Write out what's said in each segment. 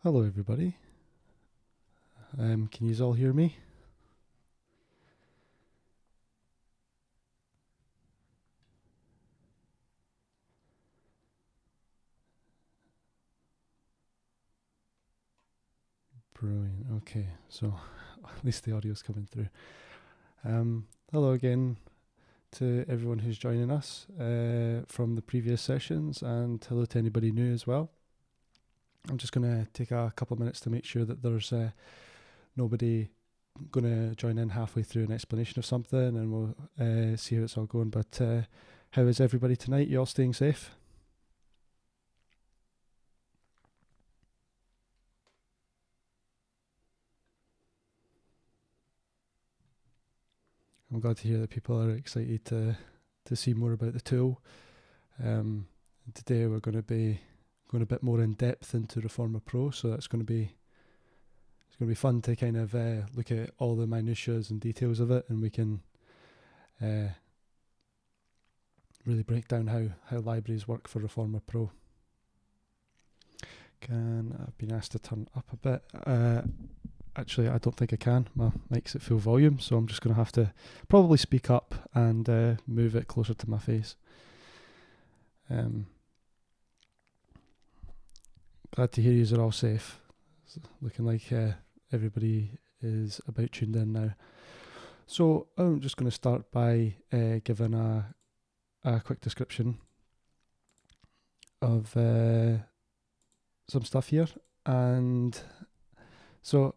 Hello everybody. Can you all hear me? Brilliant. Okay, so at least the audio's coming through. Hello again to everyone who's joining us from the previous sessions, and hello to anybody new as well. I'm just going to take a couple of minutes to make sure that there's nobody going to join in halfway through an explanation of something, and we'll see how it's all going. But how is everybody tonight? You all staying safe? I'm glad to hear that people are excited to see more about the tool. Today we're going to be going a bit more in depth into Reformer Pro, so it's going to be fun to kind of look at all the minutiae and details of it, and we can really break down how libraries work for Reformer Pro. I've been asked to turn up a bit. Actually, I don't think I can. My mic's at full volume, so I'm just going to have to probably speak up and move it closer to my face. Glad to hear you are all safe. It's looking like everybody is about tuned in now. So I'm just going to start by giving a quick description of some stuff here. And so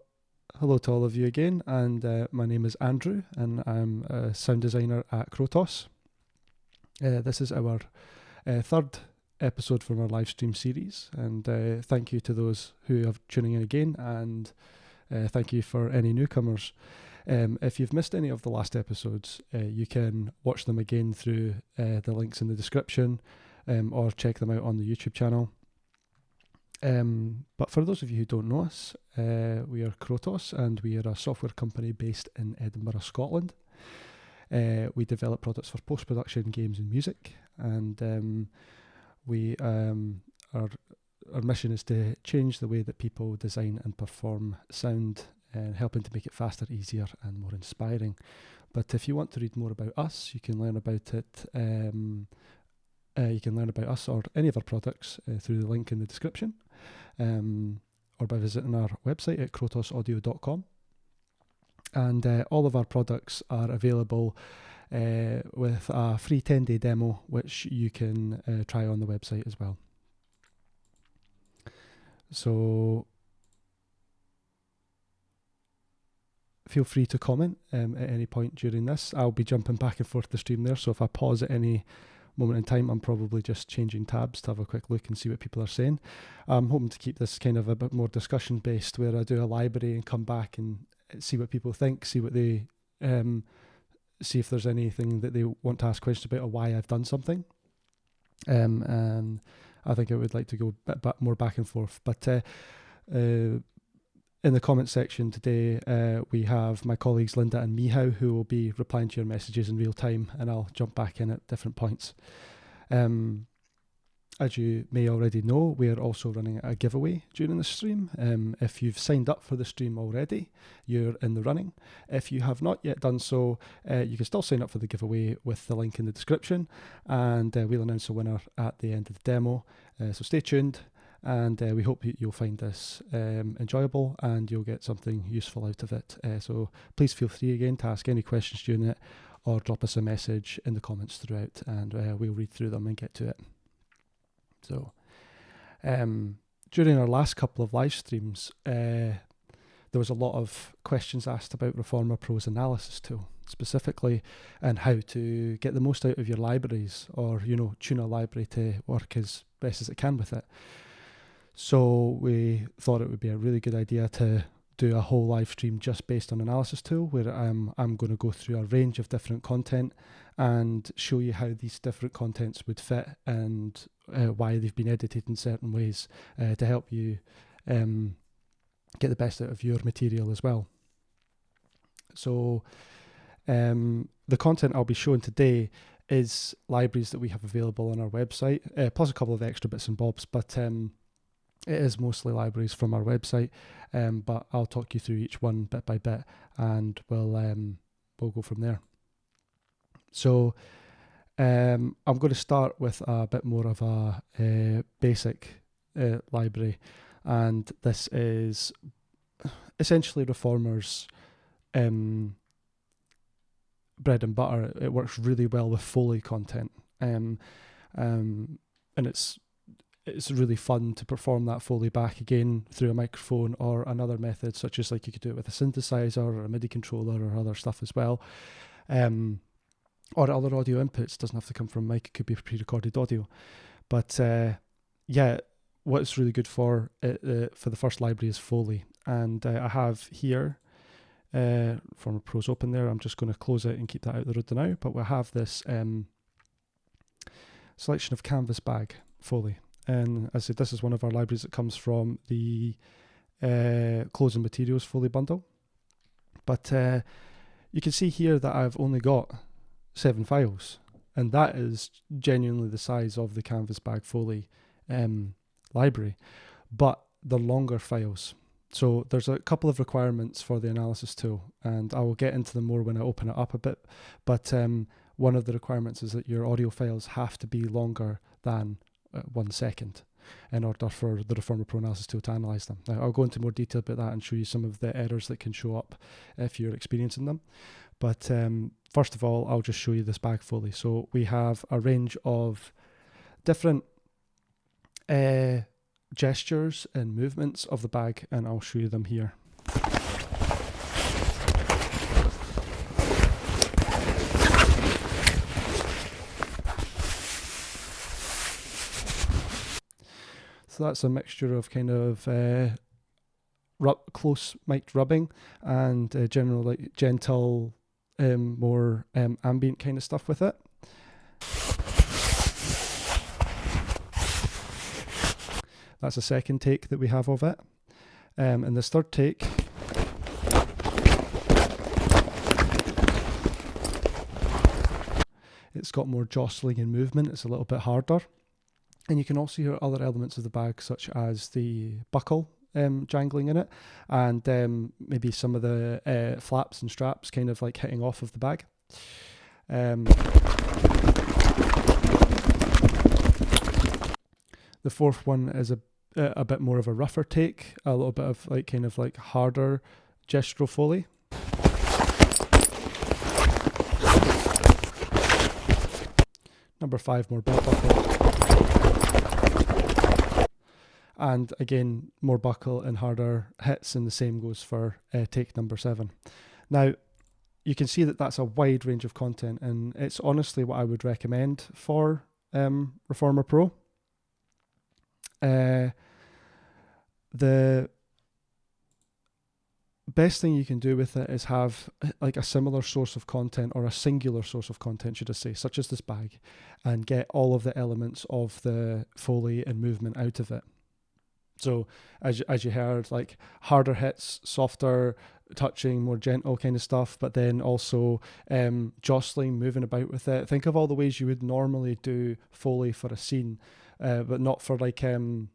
hello to all of you again, and my name is Andrew, and I'm a sound designer at Krotos. This is our third episode from our live stream series, and thank you to those who are tuning in again, and thank you for any newcomers. If you've missed any of the last episodes, you can watch them again through the links in the description, or check them out on the YouTube channel. But for those of you who don't know us, we are Krotos, and we are a software company based in Edinburgh, Scotland. We develop products for post-production, games and music, and our mission is to change the way that people design and perform sound, and helping to make it faster, easier and more inspiring. But if you want to read more about us, you can learn about it. You can learn about us or any of our products through the link in the description, or by visiting our website at krotosaudio.com. And all of our products are available with a free 10-day demo, which you can try on the website as well. So feel free to comment at any point during this. I'll be jumping back and forth the stream there, so if I pause at any moment in time, I'm probably just changing tabs to have a quick look and see what people are saying. I'm hoping to keep this kind of a bit more discussion based, where I do a library and come back and see what people think, see what they see if there's anything that they want to ask questions about, or why I've done something. And I think I would like to go a bit more back and forth. But in the comment section today, we have my colleagues Linda and Mihao, who will be replying to your messages in real time, and I'll jump back in at different points. As you may already know, we are also running a giveaway during the stream. If you've signed up for the stream already, you're in the running. If you have not yet done so, you can still sign up for the giveaway with the link in the description, and we'll announce a winner at the end of the demo. So stay tuned, and we hope you'll find this enjoyable and you'll get something useful out of it. So please feel free again to ask any questions during it, or drop us a message in the comments throughout, and we'll read through them and get to it. So during our last couple of live streams, there was a lot of questions asked about Reformer Pro's analysis tool specifically, and how to get the most out of your libraries, or tune a library to work as best as it can with it. So we thought it would be a really good idea to do a whole live stream just based on analysis tool, where I'm going to go through a range of different content and show you how these different contents would fit, and why they've been edited in certain ways to help you get the best out of your material as well. So the content I'll be showing today is libraries that we have available on our website, plus a couple of extra bits and bobs, but It is mostly libraries from our website, but I'll talk you through each one bit by bit, and we'll go from there. So I'm going to start with a bit more of a basic library, and this is essentially Reformer's bread and butter. It works really well with foley content, and it's really fun to perform that foley back again through a microphone or another method, such as like you could do it with a synthesizer or a MIDI controller or other stuff as well. Or other audio inputs. Doesn't have to come from a mic, it could be pre-recorded audio. But yeah, what it's really good for the first library is Foley. And I have here, Performable Pro's open there. I'm just going to close it and keep that out the road now. But we'll have this selection of Canvas Bag Foley. And as I said, this is one of our libraries that comes from the Closing Materials Foley bundle. But you can see here that I've only got 7 files, and that is genuinely the size of the Canvas Bag Foley library, but they're longer files. So there's a couple of requirements for the analysis tool, and I will get into them more when I open it up a bit, but one of the requirements is that your audio files have to be longer than 1 second in order for the Performable Pro analysis tool to analyse them. Now, I'll go into more detail about that and show you some of the errors that can show up if you're experiencing them. But first of all, I'll just show you this bag Foley. So we have a range of different gestures and movements of the bag, and I'll show you them here. So that's a mixture of kind of close mic'd rubbing and general like gentle, more ambient kind of stuff with it. That's a second take that we have of it. And this third take, it's got more jostling and movement. It's a little bit harder. And you can also hear other elements of the bag, such as the buckle jangling in it, and maybe some of the flaps and straps kind of like hitting off of the bag. The fourth one is a bit more of a rougher take, a little bit of like kind of like harder gestural Foley. Number 5, more belt buckle. And again, more buckle and harder hits, and the same goes for take number 7. Now, you can see that that's a wide range of content, and it's honestly what I would recommend for Performable Pro. The best thing you can do with it is have like a similar source of content, or a singular source of content, should I say, such as this bag, and get all of the elements of the Foley and movement out of it. So as you heard, like harder hits, softer touching, more gentle kind of stuff, but then also jostling, moving about with it. Think of all the ways you would normally do Foley for a scene, but not for like not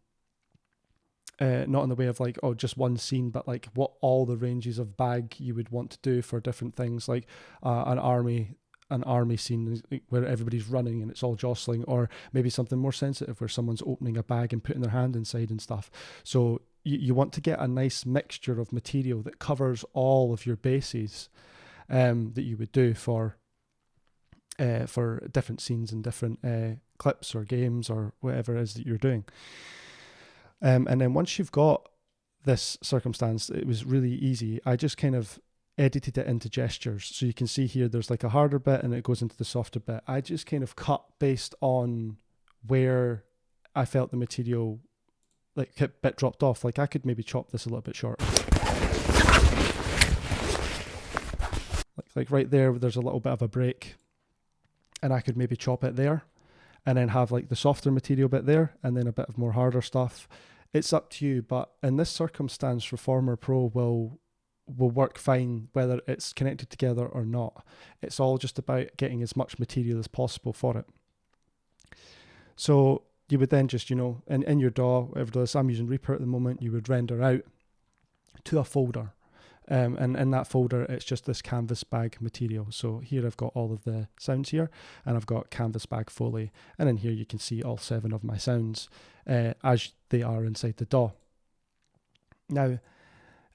in the way of like, oh, just one scene, but like what all the ranges of bag you would want to do for different things, like an army scene where everybody's running and it's all jostling, or maybe something more sensitive where someone's opening a bag and putting their hand inside and stuff. So you want to get a nice mixture of material that covers all of your bases that you would do for different scenes and different clips or games or whatever it is that you're doing. And then once you've got this circumstance, it was really easy. I just kind of edited it into gestures. So you can see here there's like a harder bit and it goes into the softer bit. I just kind of cut based on where I felt the material like a bit dropped off. Like I could maybe chop this a little bit short. Like right there's a little bit of a break, and I could maybe chop it there and then have like the softer material bit there and then a bit of more harder stuff. It's up to you, but in this circumstance, Performable Pro will work fine whether it's connected together or not. It's all just about getting as much material as possible for it. So you would then just, in your DAW, whatever it is, I'm using Reaper at the moment, you would render out to a folder. And in that folder, it's just this canvas bag material. So here I've got all of the sounds here, and I've got canvas bag foley. And in here you can see all 7 of my sounds as they are inside the DAW. Now,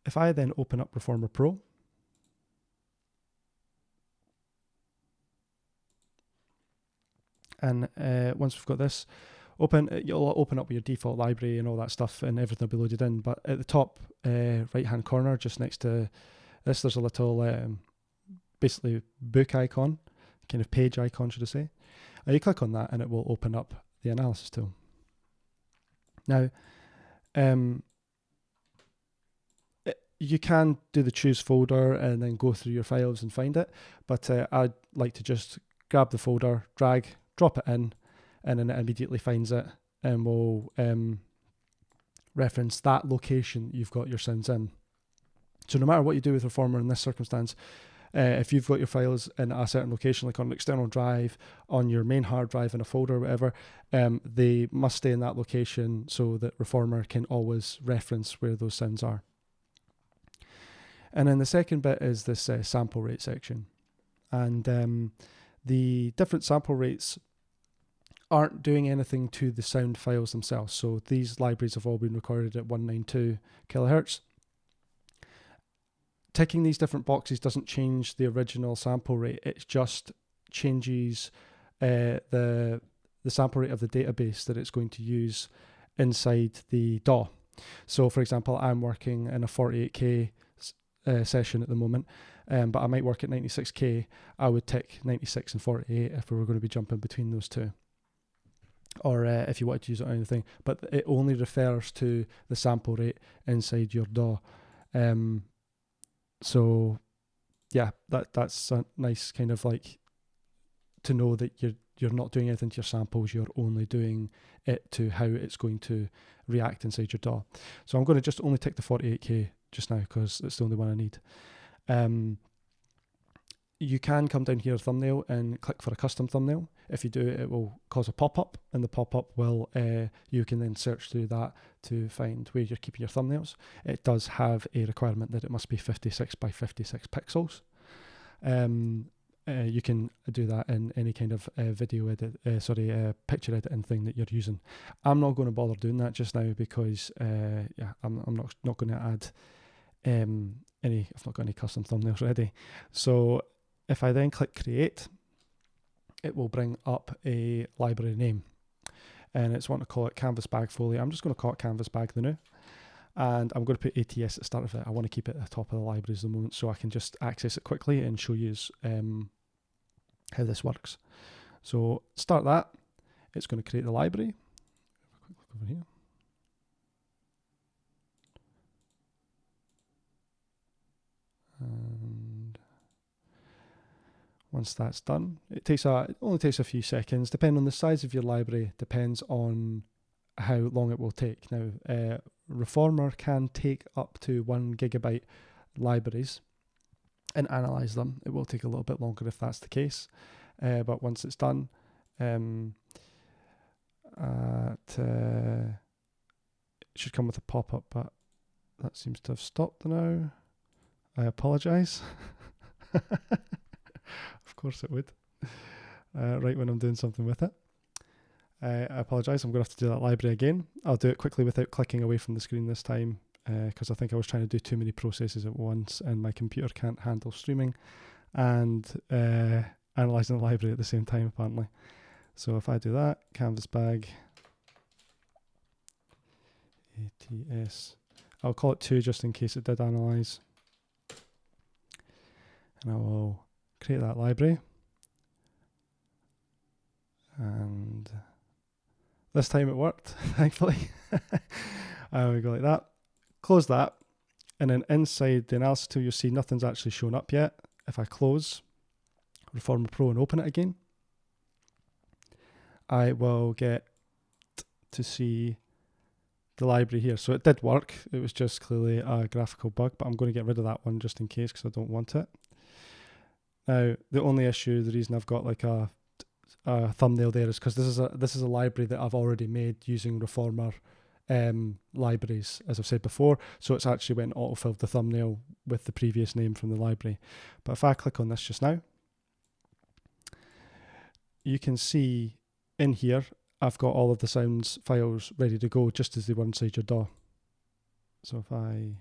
if I then open up Performer Pro, and once we've got this open, you'll open up your default library and all that stuff, and everything will be loaded in. But at the top right hand corner, just next to this, there's a little basically book icon, kind of page icon, should I say. You click on that and it will open up the analysis tool. Now, you can do the choose folder and then go through your files and find it, but I'd like to just grab the folder, drag, drop it in, and then it immediately finds it and will reference that location you've got your sounds in. So no matter what you do with Performer in this circumstance, if you've got your files in a certain location, like on an external drive, on your main hard drive in a folder or whatever, they must stay in that location so that Performer can always reference where those sounds are. And then the second bit is this sample rate section. And the different sample rates aren't doing anything to the sound files themselves. So these libraries have all been recorded at 192 kilohertz. Ticking these different boxes doesn't change the original sample rate. It just changes the sample rate of the database that it's going to use inside the DAW. So for example, I'm working in a 48K session at the moment, but I might work at 96K. I would tick 96 and 48 if we were going to be jumping between those two. Or if you wanted to use it on anything, but it only refers to the sample rate inside your DAW. So yeah, that's a nice kind of like to know that you're not doing anything to your samples, you're only doing it to how it's going to react inside your DAW. So I'm going to just only tick the 48K just now because it's the only one I need. You can come down here, thumbnail, and click for a custom thumbnail. If you do, it will cause a pop-up, and the pop-up will, you can then search through that to find where you're keeping your thumbnails. It does have a requirement that it must be 56 by 56 pixels. You can do that in any kind of video edit, picture editing thing that you're using. I'm not going to bother doing that just now because, I'm not going to add I've not got any custom thumbnails ready. So if I then click create, it will bring up a library name, and it's want to call it Canvas Bag Foley. I'm just going to call it Canvas Bag the new, and I'm going to put ATS at the start of it. I want to keep it at the top of the libraries at the moment so I can just access it quickly and show you how this works. So start that. It's going to create the library. Click over here. And once that's done, it only takes a few seconds. Depending on the size of your library, depends on how long it will take. Now, Reformer can take up to 1 gigabyte libraries and analyze them. It will take a little bit longer if that's the case, but once it's done, it should come with a pop-up, but that seems to have stopped now. I apologise. Of course it would. Right when I'm doing something with it. I apologise, I'm going to have to do that library again. I'll do it quickly without clicking away from the screen this time, because I think I was trying to do too many processes at once and my computer can't handle streaming and analysing the library at the same time apparently. So if I do that, Canvas Bag, ATS, I'll call it 2 just in case it did analyse. And I will create that library. And this time it worked, thankfully. We go like that. Close that. And then inside the analysis tool, you'll see nothing's actually shown up yet. If I close Reformer Pro and open it again, I will get to see the library here. So it did work. It was just clearly a graphical bug, but I'm going to get rid of that one just in case because I don't want it. Now, the only issue, the reason I've got like a a thumbnail there is because this is a library that I've already made using Reformer libraries, as I've said before. So it's actually went and auto-filled the thumbnail with the previous name from the library. But if I click on this just now, you can see in here I've got all of the sounds files ready to go just as they were inside your DAW. So if I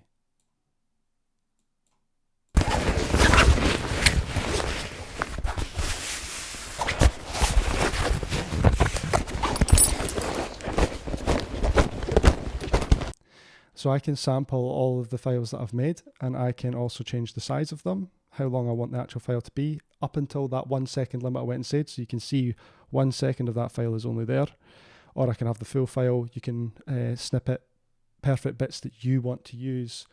can sample all of the files that I've made, and I can also change the size of them, how long I want the actual file to be, up until that 1 second limit I went and said. So you can see 1 second of that file is only there. Or I can have the full file. You can snippet perfect bits that you want to use,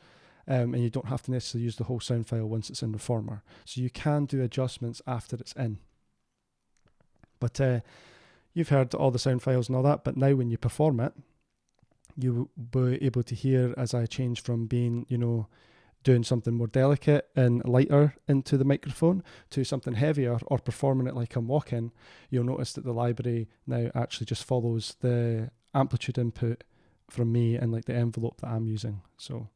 and you don't have to necessarily use the whole sound file once it's in Reformer. So you can do adjustments after it's in. But you've heard all the sound files and all that, but now when you perform it, you will be able to hear as I change from being, doing something more delicate and lighter into the microphone to something heavier, or performing it like I'm walking. You'll notice that the library now actually just follows the amplitude input from me and like the envelope that I'm using. So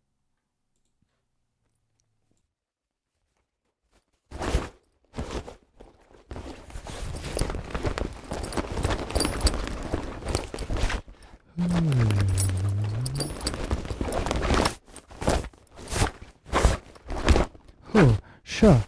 oh, sure.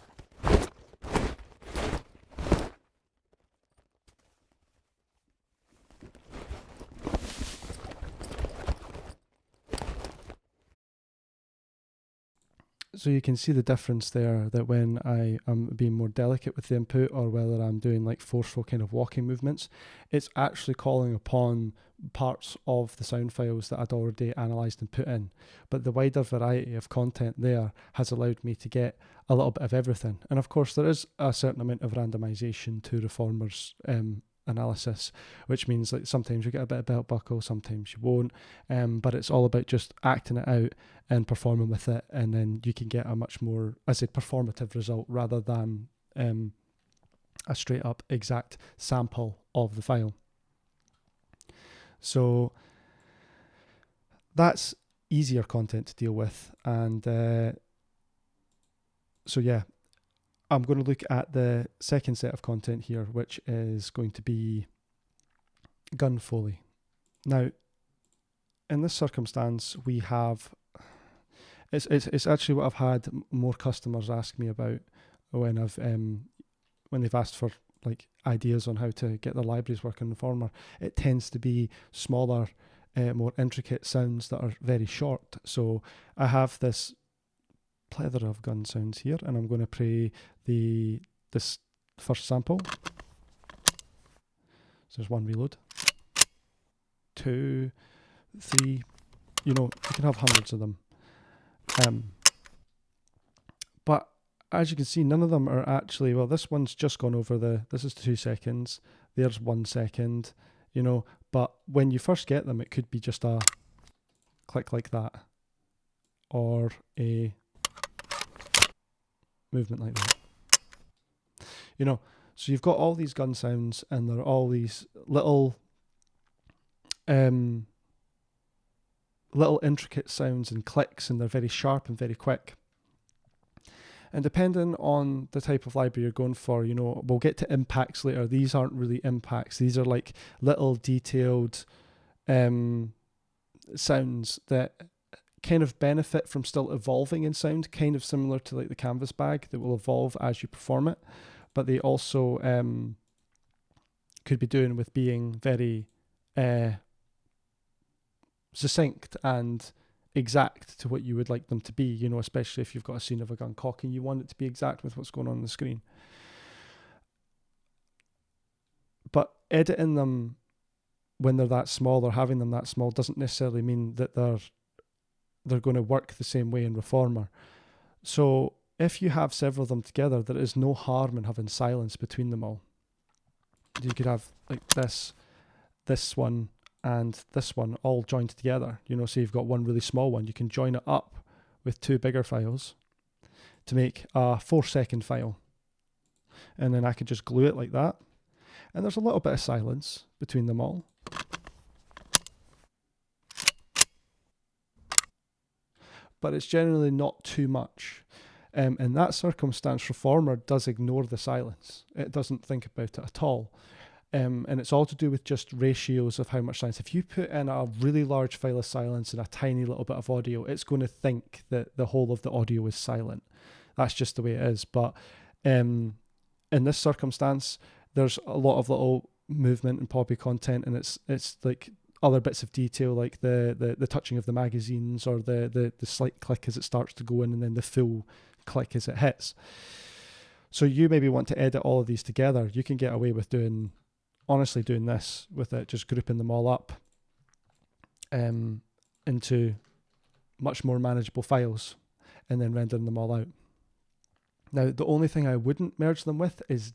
So you can see the difference there, that when I am being more delicate with the input, or whether I'm doing like forceful kind of walking movements, it's actually calling upon parts of the sound files that I'd already analysed and put in. But the wider variety of content there has allowed me to get a little bit of everything. And of course there is a certain amount of randomisation to Reformer's analysis, which means like sometimes you get a bit of belt buckle, sometimes you won't, but it's all about just acting it out and performing with it, and then you can get a much more, I say, performative result rather than a straight up exact sample of the file. So that's easier content to deal with, and so yeah, I'm going to look at the second set of content here, which is going to be gun foley. Now, in this circumstance, we have, it's actually what I've had more customers ask me about when they've asked for like ideas on how to get their libraries working in Reformer. It tends to be smaller, more intricate sounds that are very short. So I have this plethora of gun sounds here, and I'm going to play this first sample. So there's one reload, 2, 3, you can have hundreds of them. But as you can see, none of them are actually, well, this one's just gone over this is 2 seconds, there's 1 second, but when you first get them, it could be just a click like that, or a movement like that. So you've got all these gun sounds, and there are all these little intricate sounds and clicks, and they're very sharp and very quick. And depending on the type of library you're going for, we'll get to impacts later. These aren't really impacts. These are like little detailed sounds that kind of benefit from still evolving in sound, kind of similar to like the canvas bag that will evolve as you perform it. But they also could be doing with being very succinct and exact to what you would like them to be, especially if you've got a scene of a gun cocking, you want it to be exact with what's going on the screen. But editing them when they're that small, or having them that small, doesn't necessarily mean that they're going to work the same way in Reformer. So if you have several of them together, there is no harm in having silence between them all. You could have like this one, and this one all joined together. So you've got one really small one. You can join it up with 2 bigger files to make a 4-second file. And then I could just glue it like that. And there's a little bit of silence between them all. But it's generally not too much. In that circumstance, Reformer does ignore the silence. It doesn't think about it at all. And it's all to do with just ratios of how much silence. If you put in a really large file of silence and a tiny little bit of audio, it's going to think that the whole of the audio is silent. That's just the way it is. But in this circumstance, there's a lot of little movement and poppy content, and it's like other bits of detail, like the touching of the magazines, or the slight click as it starts to go in, and then the full click as it hits. So you maybe want to edit all of these together. You can get away with doing this with it, just grouping them all up into much more manageable files and then rendering them all out. Now, the only thing I wouldn't merge them with is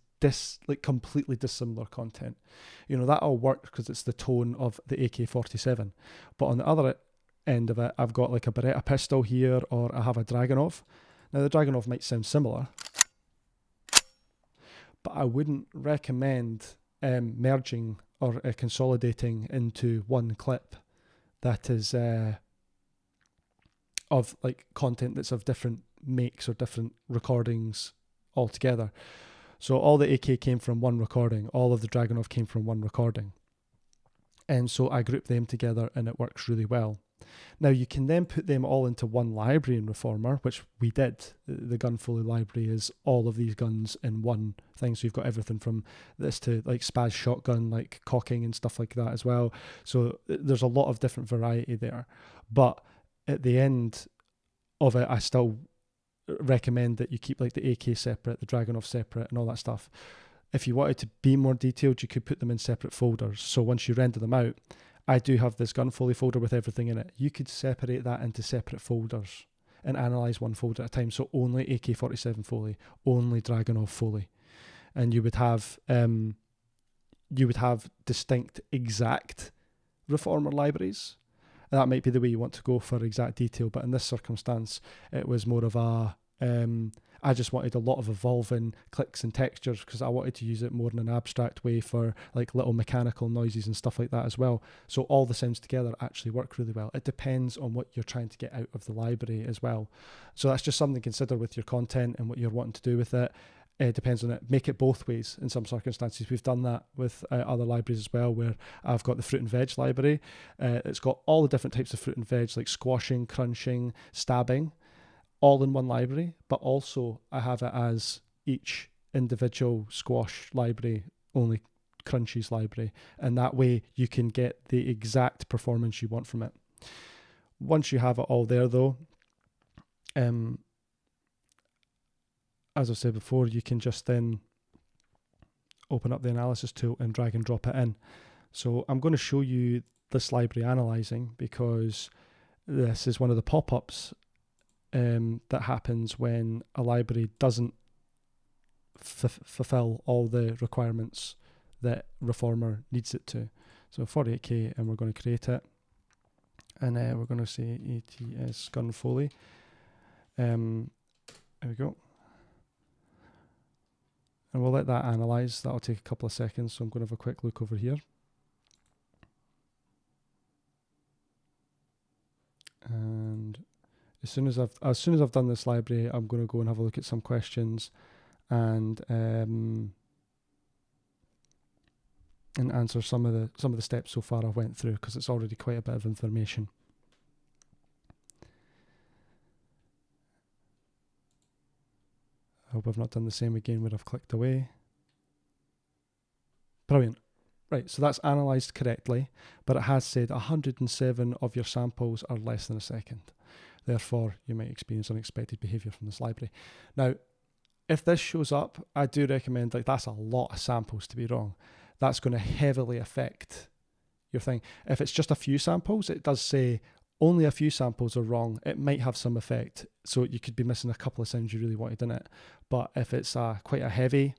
completely dissimilar content. That all works because it's the tone of the AK-47. But on the other end of it, I've got like a Beretta pistol here, or I have a Dragunov. Now, the Dragunov might sound similar, but I wouldn't recommend merging or consolidating into one clip that is of like content that's of different makes or different recordings altogether. So all the AK came from one recording, all of the Dragunov came from one recording. And so I grouped them together and it works really well. Now you can then put them all into one library in Reformer, which we did. The gun foley library is all of these guns in one thing. So you've got everything from this to like spaz shotgun, like cocking and stuff like that as well. So there's a lot of different variety there. But at the end of it, I still recommend that you keep like the AK separate, the Dragunov separate, and all that stuff. If you wanted to be more detailed, you could put them in separate folders. So once you render them out, I do have this gun foley folder with everything in it. You could separate that into separate folders and analyze one folder at a time. So only AK-47 foley, only Dragunov foley, and you would have distinct exact Reformer libraries. And that might be the way you want to go for exact detail, but in this circumstance, it was more of a I just wanted a lot of evolving clicks and textures because I wanted to use it more in an abstract way for like little mechanical noises and stuff like that as well. So all the sounds together actually work really well. It depends on what you're trying to get out of the library as well. So that's just something to consider with your content and what you're wanting to do with it. It depends on it. Make it both ways in some circumstances. We've done that with other libraries as well, where I've got the fruit and veg library. It's got all the different types of fruit and veg, like squashing, crunching, stabbing, all in one library, but also I have it as each individual squash library, only crunchies library, and that way you can get the exact performance you want from it. Once you have it all there though, as I said before, you can just then open up the analysis tool and drag and drop it in. So I'm going to show you this library analyzing because this is one of the pop-ups that happens when a library doesn't fulfill all the requirements that Reformer needs it to. So 48K, and we're going to create it, and we're going to say ATS gun foley. There we go, and we'll let that analyze. That'll take a couple of seconds, so I'm going to have a quick look over here. And as soon as I've done this library, I'm going to go and have a look at some questions and answer some of the steps so far I went through, because it's already quite a bit of information. I hope I've not done the same again where I've clicked away. Brilliant. Right, so that's analysed correctly, but it has said 107 of your samples are less than a second. Therefore, you might experience unexpected behaviour from this library. Now, if this shows up, I do recommend, like, that's a lot of samples to be wrong. That's going to heavily affect your thing. If it's just a few samples, it does say only a few samples are wrong. It might have some effect. So you could be missing a couple of sounds you really wanted in it. But if it's quite a heavy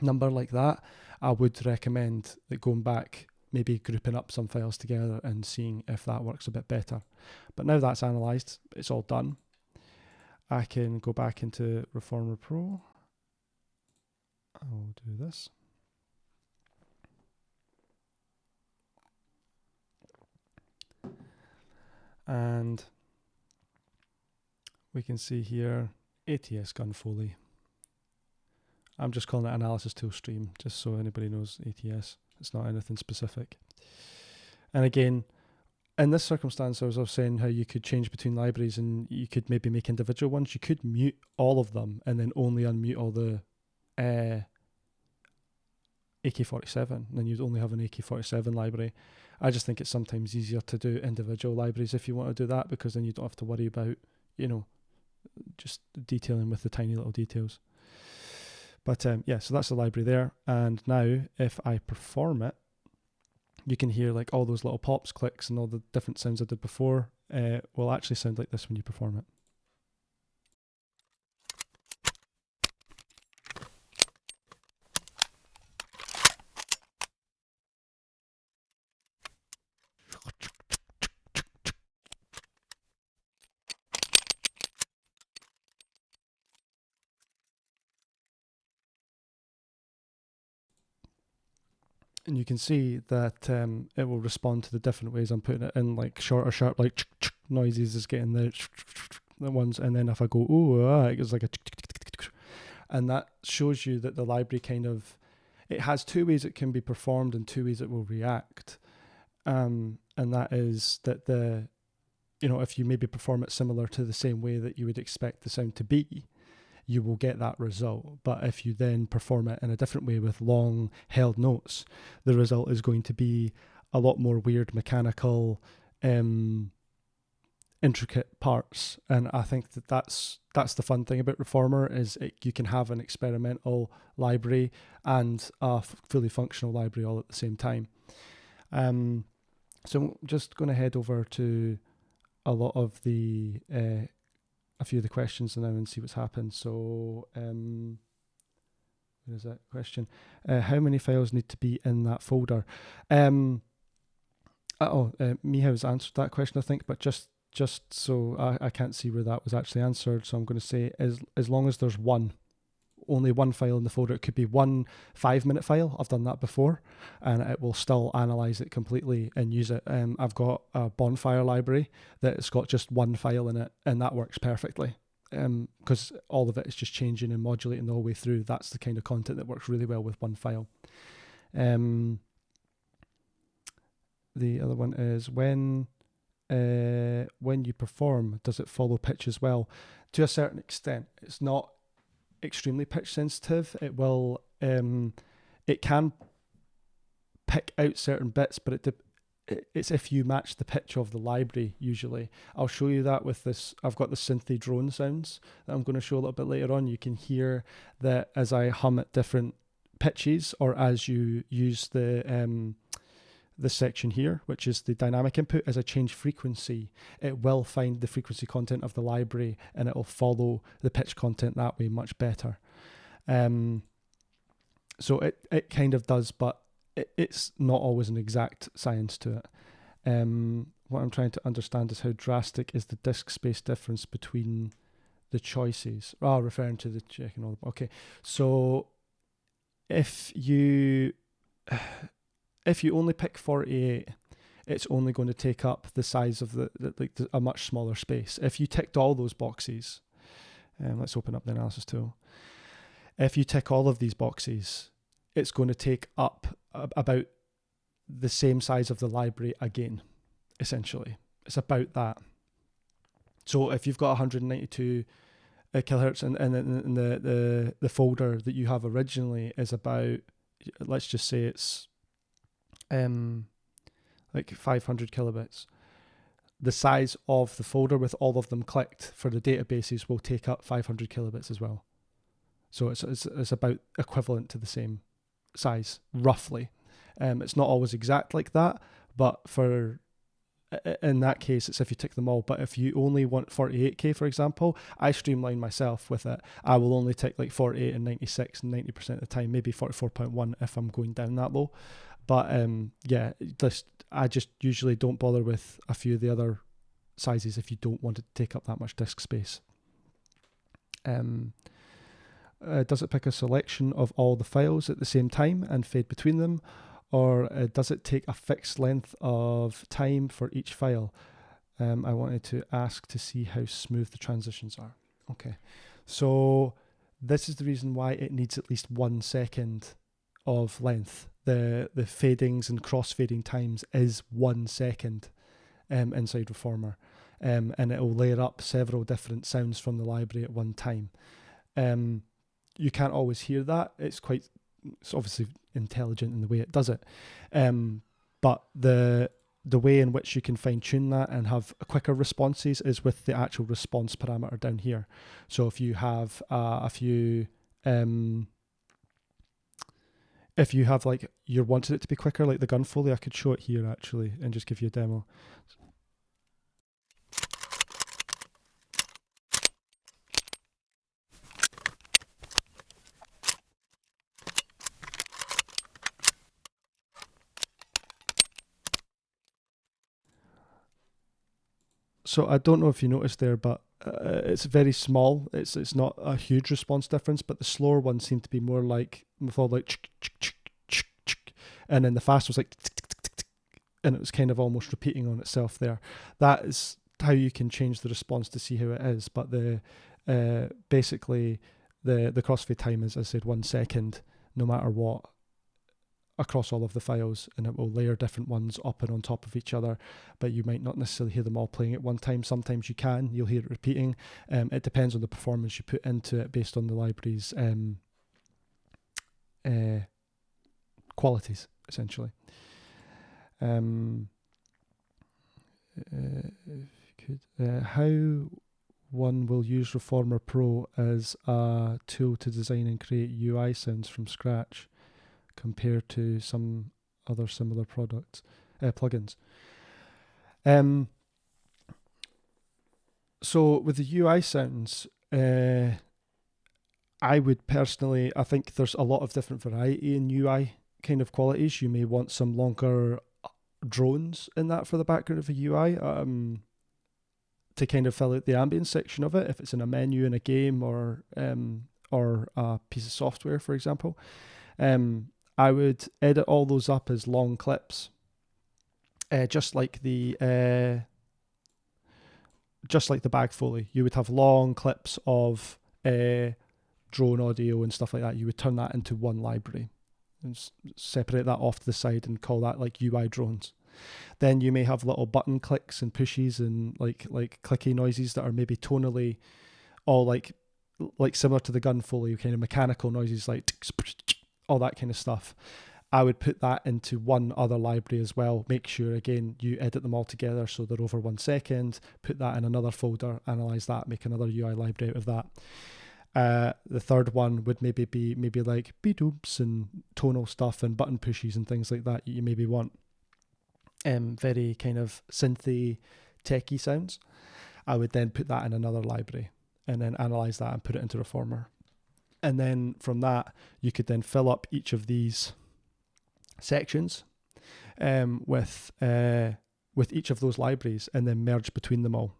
number like that, I would recommend going back, maybe grouping up some files together and seeing if that works a bit better. But now that's analysed, it's all done. I can go back into Reformer Pro. I'll do this. And we can see here ATS gun foley. I'm just calling it analysis tool stream, just so anybody knows ATS. It's not anything specific. And again, in this circumstance, I was saying how you could change between libraries and you could maybe make individual ones. You could mute all of them and then only unmute all the AK-47, and then you'd only have an AK-47 library. I just think it's sometimes easier to do individual libraries if you want to do that, because then you don't have to worry about, just detailing with the tiny little details. But yeah, so that's the library there. And now if I perform it, you can hear like all those little pops, clicks, and all the different sounds I did before will actually sound like this when you perform it. And you can see that it will respond to the different ways I'm putting it in, like shorter, sharp, like noises is getting the ones. And then if I go, it goes like a, and that shows you that the library it has two ways it can be performed and two ways it will react. And that is that if you maybe perform it similar to the same way that you would expect the sound to be, you will get that result. But if you then perform it in a different way with long held notes, the result is going to be a lot more weird, mechanical, intricate parts. And I think that's the fun thing about Reformer, is you can have an experimental library and a fully functional library all at the same time. So I'm just going to head over to a lot of the a few of the questions now and see what's happened. So where is that question? How many files need to be in that folder? Mihaw's answered that question, I think, but just so I can't see where that was actually answered, so I'm going to say as long as there's only one file in the folder. It could be 1 5-minute file. I've done that before, and it will still analyze it completely and use it. I've got a bonfire library that's got just one file in it, and that works perfectly because all of it is just changing and modulating the whole way through. That's the kind of content that works really well with one file. The other one is when you perform, does it follow pitch as well? To a certain extent. It's not extremely pitch sensitive. It will it can pick out certain bits, but it's if you match the pitch of the library usually. I'll show you that with this. I've got the synthy drone sounds that I'm going to show a little bit later on. You can hear that as I hum at different pitches, or as you use this section here, which is the dynamic input, as I change frequency, it will find the frequency content of the library and it will follow the pitch content that way much better. So it kind of does, but it's not always an exact science to it. What I'm trying to understand is how drastic is the disk space difference between the choices. Referring to the checking all. Okay, so if you only pick 48, it's only going to take up the size of a much smaller space. If you ticked all those boxes, let's open up the analysis tool. If you tick all of these boxes, it's going to take up about the same size of the library again, essentially. It's about that. So if you've got 192 kilohertz and the folder that you have originally is about, let's just say it's like 500 kilobits. The size of the folder with all of them clicked for the databases will take up 500 kilobits as well. So it's about equivalent to the same size, roughly. It's not always exact like that, but in that case, it's if you tick them all. But if you only want 48K, for example, I streamline myself with it. I will only tick like 48 and 96 and 90% of the time, maybe 44.1 if I'm going down that low. But I just usually don't bother with a few of the other sizes if you don't want it to take up that much disk space. Does it pick a selection of all the files at the same time and fade between them? Or does it take a fixed length of time for each file? I wanted to ask to see how smooth the transitions are. Okay, so this is the reason why it needs at least 1 second of length. The fadings and crossfading times is 1 second inside Reformer, and it will layer up several different sounds from the library at one time. You can't always hear that. It's obviously intelligent in the way it does it, but the way in which you can fine tune that and have quicker responses is with the actual response parameter down here. So if you have if you have like you're wanting it to be quicker, like the gun foley, I could show it here actually and just give you a demo. So I don't know if you noticed there, but it's very small. It's not a huge response difference, but the slower ones seem to be more like and then the fast was like and it was kind of almost repeating on itself there. That is how you can change the response to see how it is. But the basically the crossfade time is, as I said, 1 second, no matter what, across all of the files, and it will layer different ones up and on top of each other, but you might not necessarily hear them all playing at one time. Sometimes you can, you'll hear it repeating. It depends on the performance you put into it based on the library's qualities, essentially. How one will use Reformer Pro as a tool to design and create UI sounds from scratch compared to some other similar plugins. So with the UI sounds, I think there's a lot of different variety in UI kind of qualities. You may want some longer drones in that for the background of a UI to kind of fill out the ambience section of it, if it's in a menu in a game or a piece of software, for example. I would edit all those up as long clips, just like the bag foley. You would have long clips of drone audio and stuff like that. You would turn that into one library and separate that off to the side and call that like UI drones. Then you may have little button clicks and pushes and like clicky noises that are maybe tonally all like similar to the gun foley, kind of mechanical noises like all that kind of stuff. I would put that into one other library as well. Make sure, again, you edit them all together so they're over 1 second, put that in another folder, analyze that, make another UI library out of that. The third one would maybe be like beat-oops and tonal stuff and button pushes and things like that you maybe want. Very kind of synthy, techie sounds. I would then put that in another library and then analyze that and put it into Reformer. And then from that, you could then fill up each of these sections with each of those libraries and then merge between them all.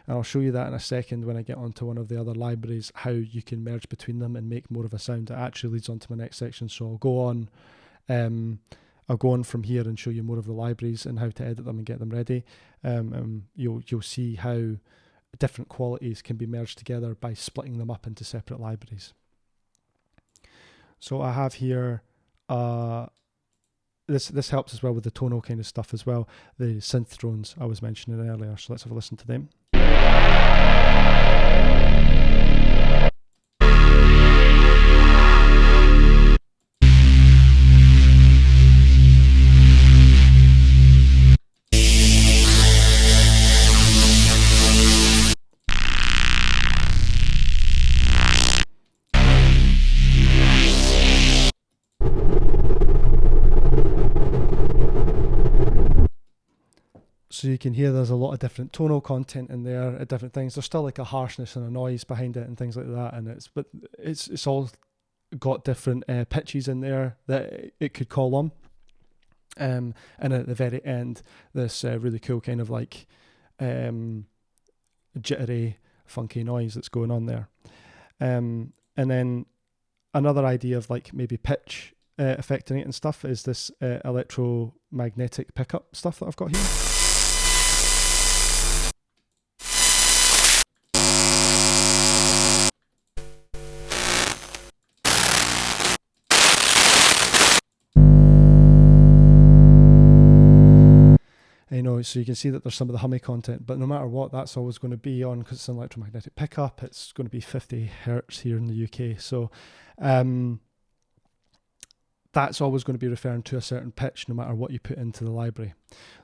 And I'll show you that in a second when I get onto one of the other libraries, how you can merge between them and make more of a sound. It actually leads on to my next section. So I'll go on from here and show you more of the libraries and how to edit them and get them ready. You'll see how different qualities can be merged together by splitting them up into separate libraries. So I have here, this helps as well with the tonal kind of stuff as well, the synth drones I was mentioning earlier. So let's have a listen to them. So you can hear there's a lot of different tonal content in there, different things. There's still like a harshness and a noise behind it and things like that. And it's all got different pitches in there that it could call on. And at the very end, this really cool kind of like jittery, funky noise that's going on there. And then another idea of like maybe pitch affecting it and stuff is this electromagnetic pickup stuff that I've got here. so you can see that there's some of the hummy content, but no matter what, that's always going to be on, because it's an electromagnetic pickup, it's going to be 50 hertz here in the UK. So that's always going to be referring to a certain pitch no matter what you put into the library.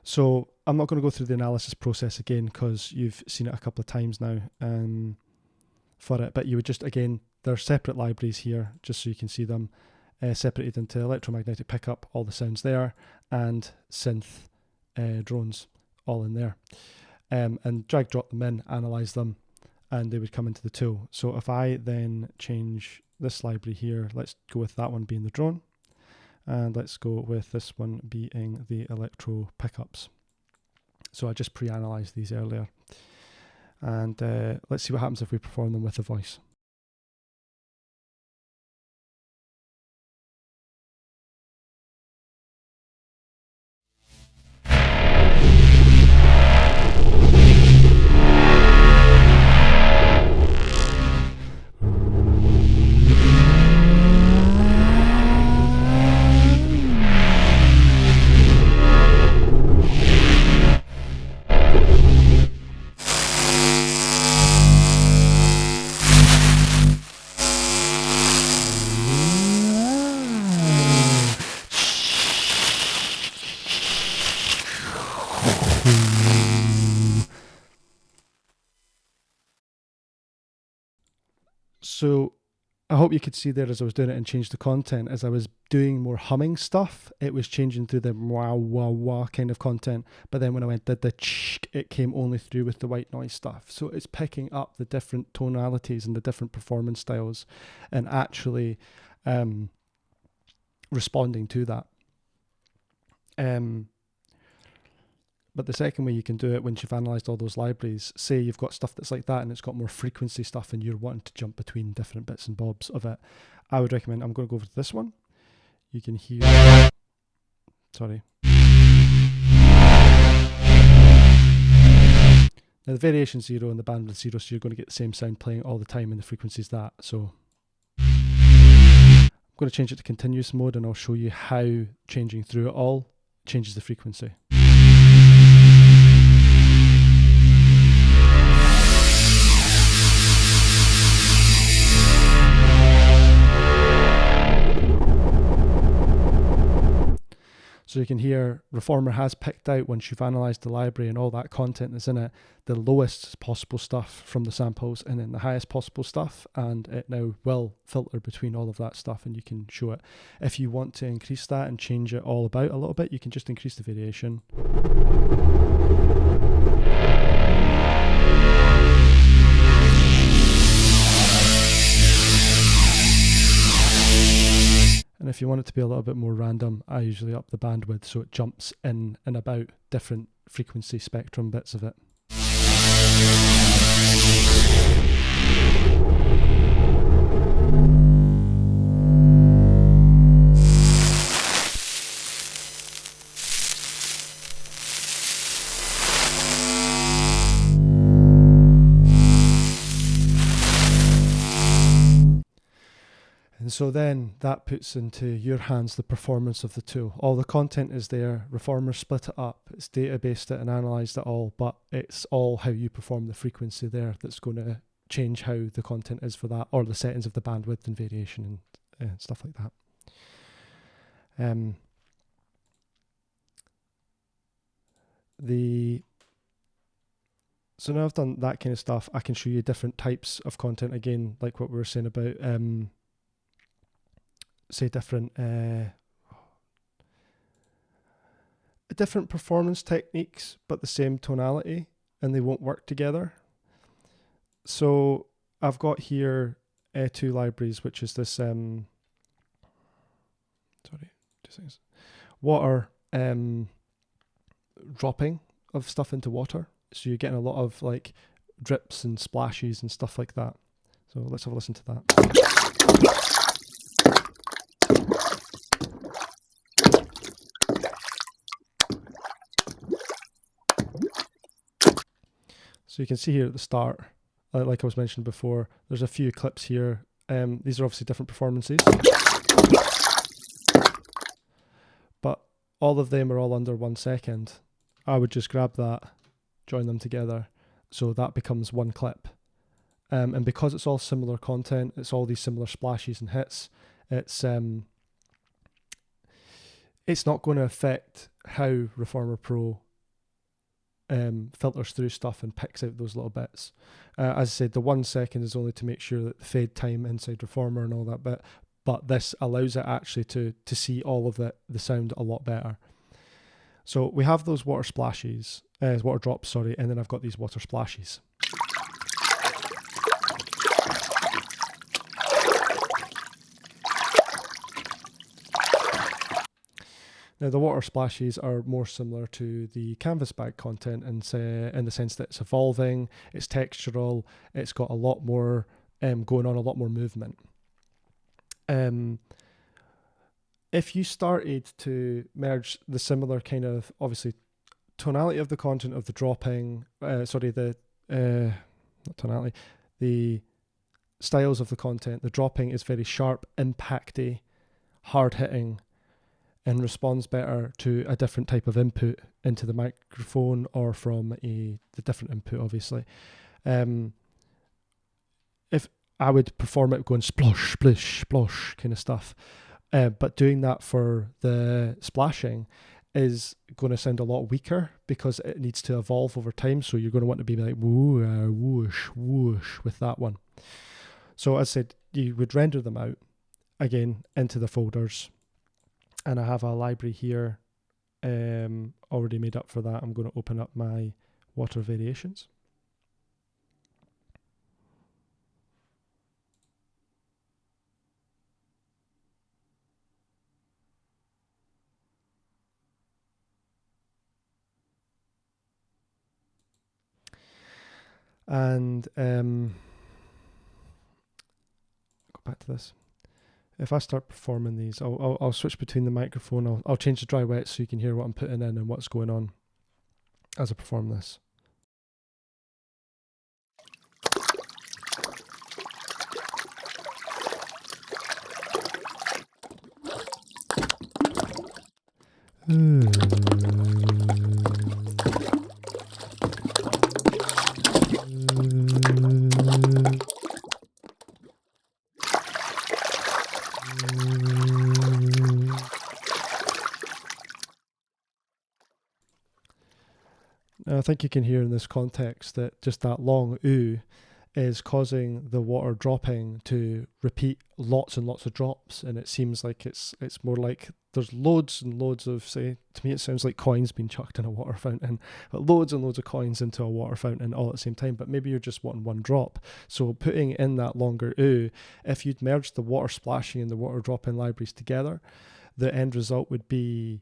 So I'm not going to go through the analysis process again because you've seen it a couple of times now for it, but you would just, again, there are separate libraries here just so you can see them separated into electromagnetic pickup, all the sounds there, and synth drones all in there. And drag drop them in, analyze them, and they would come into the tool. So if I then change this library here, let's go with that one being the drone. And let's go with this one being the electro pickups. So I just pre-analysed these earlier. And let's see what happens if we perform them with a voice. So I hope you could see there as I was doing it and changed the content. As I was doing more humming stuff, it was changing through the wah, wah, wah kind of content. But then when I went did the ch, it came only through with the white noise stuff. So it's picking up the different tonalities and the different performance styles and actually responding to that. But the second way you can do it, once you've analysed all those libraries, say you've got stuff that's like that and it's got more frequency stuff and you're wanting to jump between different bits and bobs of it, I would recommend, I'm going to go over to this one. You can hear, sorry. Now the variation 0 and the bandwidth 0, so you're going to get the same sound playing all the time and the frequency is that. So I'm going to change it to continuous mode and I'll show you how changing through it all changes the frequency. So you can hear Reformer has picked out, once you've analysed the library and all that content that's in it, the lowest possible stuff from the samples and then the highest possible stuff, and it now will filter between all of that stuff and you can show it. If you want to increase that and change it all about a little bit, you can just increase the variation. And if you want it to be a little bit more random, I usually up the bandwidth so it jumps in and about different frequency spectrum bits of it. And so then that puts into your hands the performance of the tool. All the content is there, Reformer split it up, it's databased it and analysed it all, but it's all how you perform the frequency there that's going to change how the content is for that, or the settings of the bandwidth and variation and stuff like that. So now I've done that kind of stuff, I can show you different types of content again, like what we were saying about say different performance techniques but the same tonality and they won't work together. So I've got here two libraries, which is this water dropping of stuff into water, so you're getting a lot of like drips and splashes and stuff like that. So let's have a listen to that. So you can see here at the start, like I was mentioning before, there's a few clips here. These are obviously different performances, but all of them are all under 1 second. I would just grab that, join them together, so that becomes one clip. And because it's all similar content, it's all these similar splashes and hits, it's not going to affect how Reformer Pro filters through stuff and picks out those little bits. As I said, the 1 second is only to make sure that the fade time inside Reformer and all that bit, but this allows it actually to see all of the sound a lot better. So we have those water splashes, water drops, sorry, and then I've got these water splashes. Now, the water splashes are more similar to the canvas bag content in the sense that it's evolving, it's textural, it's got a lot more going on, a lot more movement. If you started to merge the similar kind of, obviously, tonality of the content of the dropping, not tonality, the styles of the content, the dropping is very sharp, impacty, hard-hitting, and responds better to a different type of input into the microphone or from the different input, obviously. If I would perform it going splosh, splish, splosh kind of stuff, but doing that for the splashing is going to sound a lot weaker because it needs to evolve over time. So you're going to want to be like whoo, whoosh, whoosh with that one. So as I said, you would render them out again into the folders. And I have a library here already made up for that. I'm going to open up my water variations. And go back to this. If I start performing these, I'll switch between the microphone. I'll change the dry wet so you can hear what I'm putting in and what's going on as I perform this. I think you can hear in this context that just that long ooh is causing the water dropping to repeat lots and lots of drops, and it seems like it's more like there's loads and loads of, say, to me it sounds like coins being chucked in a water fountain, but loads and loads of coins into a water fountain all at the same time, but maybe you're just wanting one drop. So putting in that longer ooh, if you'd merged the water splashing and the water dropping libraries together, the end result would be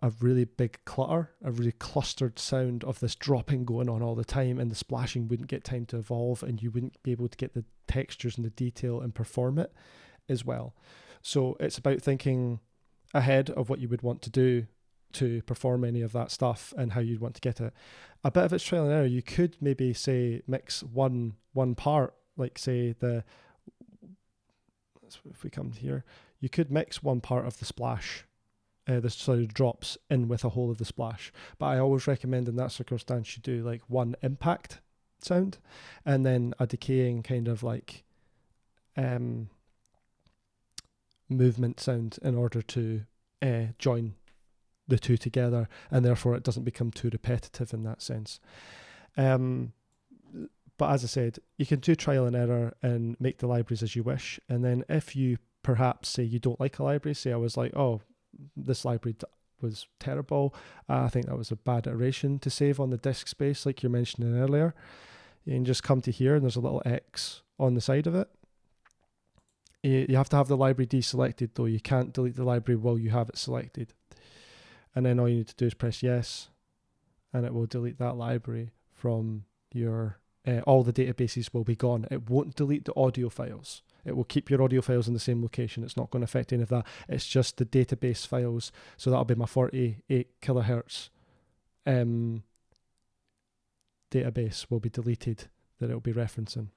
a really big clutter, a really clustered sound of this dropping going on all the time, and the splashing wouldn't get time to evolve, and you wouldn't be able to get the textures and the detail and perform it as well. So it's about thinking ahead of what you would want to do to perform any of that stuff and how you'd want to get it. A bit of it's trial and error. You could maybe say mix one part, like say if we come here, you could mix one part of the splash, the drops in with a whole of the splash. But I always recommend in that circumstance you do like one impact sound and then a decaying kind of like movement sound in order to join the two together, and therefore it doesn't become too repetitive in that sense. But as I said, you can do trial and error and make the libraries as you wish. And then if you perhaps say you don't like a library, say I was like, oh, this library was terrible, I think that was a bad iteration to save on the disk space like you're mentioning earlier, you can just come to here and there's a little X on the side of it. You have to have the library deselected though. You can't delete the library while you have it selected. And then all you need to do is press yes, and it will delete that library from your, all the databases will be gone. It won't delete the audio files. It will keep your audio files in the same location. It's not going to affect any of that. It's just the database files. So that'll be my 48 kilohertz database will be deleted that it'll be referencing.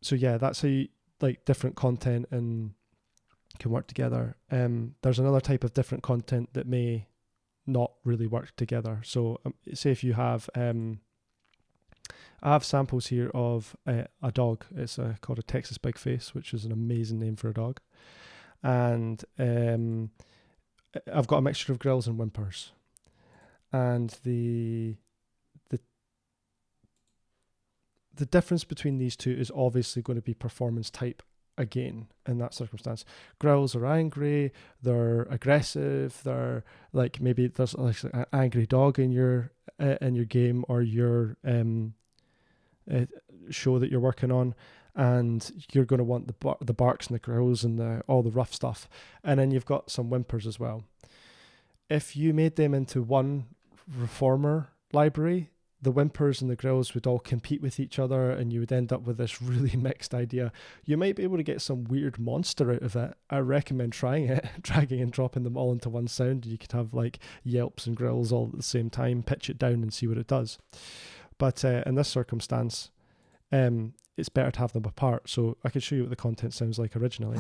So yeah, that's how you, like, different content and can work together. There's another type of different content that may not really work together. So say if you have, I have samples here of a dog. It's called a Texas Big Face, which is an amazing name for a dog. And I've got a mixture of grills and whimpers. And the difference between these two is obviously going to be performance type again in that circumstance. Grills are angry, they're aggressive, they're like, maybe there's like an angry dog in your game or your show that you're working on, and you're going to want the barks and the growls and all the rough stuff. And then you've got some whimpers as well. If you made them into one reformer library, the whimpers and the grills would all compete with each other, and you would end up with this really mixed idea. You might be able to get some weird monster out of it. I recommend trying it, dragging and dropping them all into one sound. You could have like yelps and grills all at the same time, pitch it down and see what it does. But in this circumstance, it's better to have them apart. So I could show you what the content sounds like originally.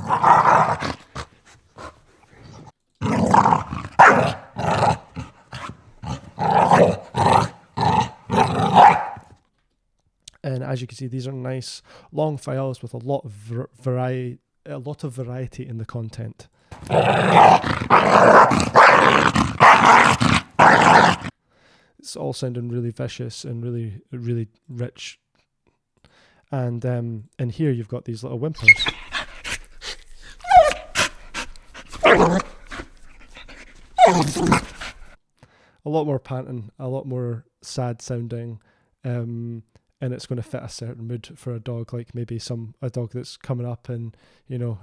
And as you can see, these are nice long files with a lot of variety in the content. It's all sounding really vicious and really, really rich. And here you've got these little whimpers. A lot more panting, a lot more sad sounding, and it's going to fit a certain mood for a dog, like maybe a dog that's coming up and,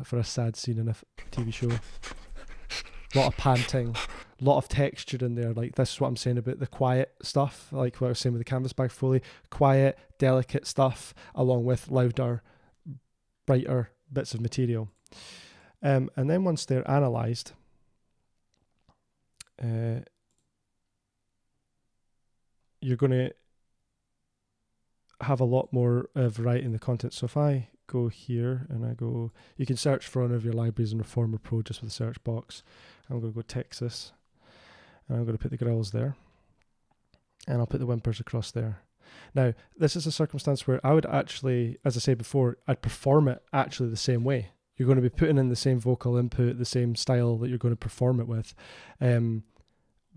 for a sad scene in a TV show. A lot of panting, a lot of texture in there. Like, this is what I'm saying about the quiet stuff, like what I was saying with the canvas bag foley. Quiet, delicate stuff, along with louder, brighter bits of material. And then once they're analysed, you're going to have a lot more variety in the content. So if I go here and you can search for one of your libraries in Reformer Pro just with the search box. I'm going to go Texas, and I'm going to put the grills there, and I'll put the whimpers across there. Now, this is a circumstance where I would actually, as I said before, I'd perform it actually the same way. You're going to be putting in the same vocal input, the same style that you're going to perform it with,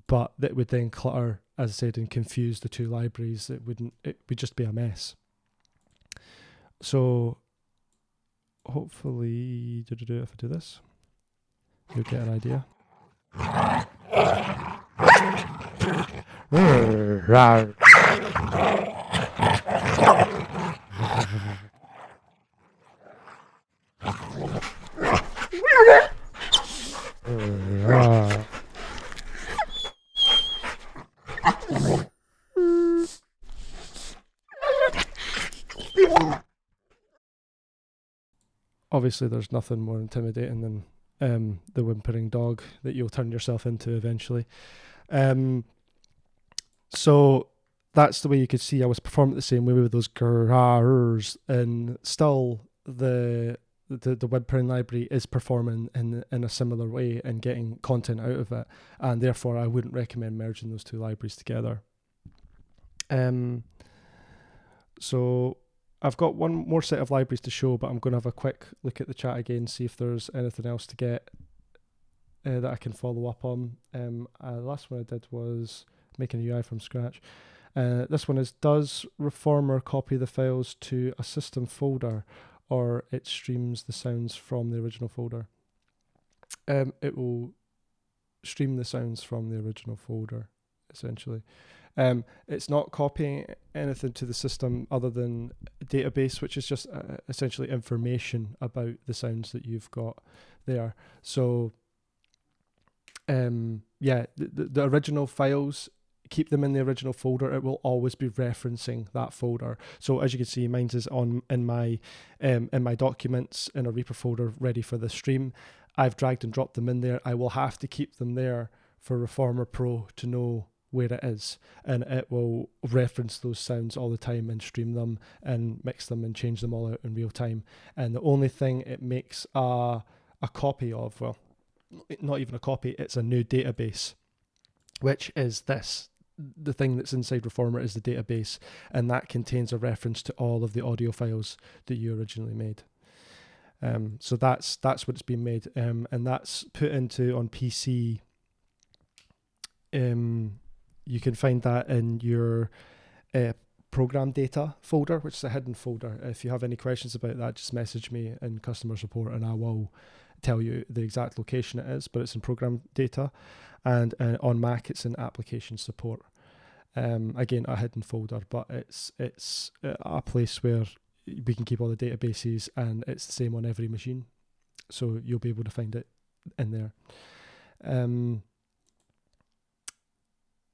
but that would then clutter, as I said, and confuse the two libraries. It would just be a mess. So hopefully, if I do this, you'll get an idea. Obviously, there's nothing more intimidating than the whimpering dog that you'll turn yourself into eventually. So that's the way you could see I was performing it the same way with those grrrs, and still the whimpering library is performing in a similar way and getting content out of it, and therefore I wouldn't recommend merging those two libraries together. So I've got one more set of libraries to show, but I'm going to have a quick look at the chat again, see if there's anything else to get that I can follow up on. The last one I did was making a UI from scratch. This one is, does Reformer copy the files to a system folder, or it streams the sounds from the original folder? It will stream the sounds from the original folder, essentially. It's not copying anything to the system other than database, which is just essentially information about the sounds that you've got there. So, the original files, keep them in the original folder. It will always be referencing that folder. So as you can see, mine is in my documents in a Reaper folder ready for the stream. I've dragged and dropped them in there. I will have to keep them there for Reformer Pro to know where it is, and it will reference those sounds all the time and stream them and mix them and change them all out in real time. And the only thing it makes a copy of, well, not even a copy, it's a new database. which is this. The thing that's inside Reformer is the database, and that contains a reference to all of the audio files that you originally made. So that's what it's been made, and that's put into on PC. You can find that in your program data folder, which is a hidden folder. If you have any questions about that, just message me in customer support and I will tell you the exact location it is, but it's in program data, and on Mac it's in application support. Again, a hidden folder, but it's a place where we can keep all the databases, and it's the same on every machine, so you'll be able to find it in there.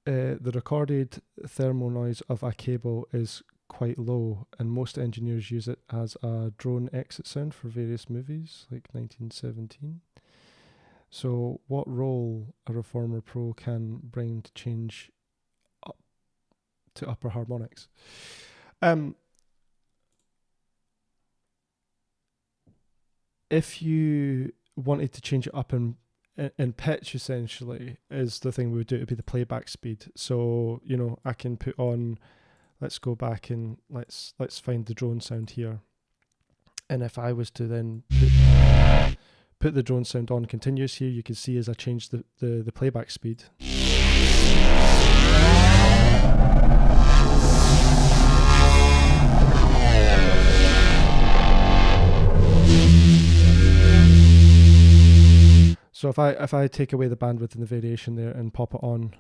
The recorded thermal noise of a cable is quite low, and most engineers use it as a drone exit sound for various movies, like 1917. So what role a Reformer Pro can bring to change up to upper harmonics? If you wanted to change it up in pitch, essentially, is the thing we would do. It would be the playback speed. So, you know, I can put on, let's go back and let's find the drone sound here. And if I was to then put the drone sound on continuous here, you can see as I change the playback speed. So if I take away the bandwidth and the variation there and pop it on,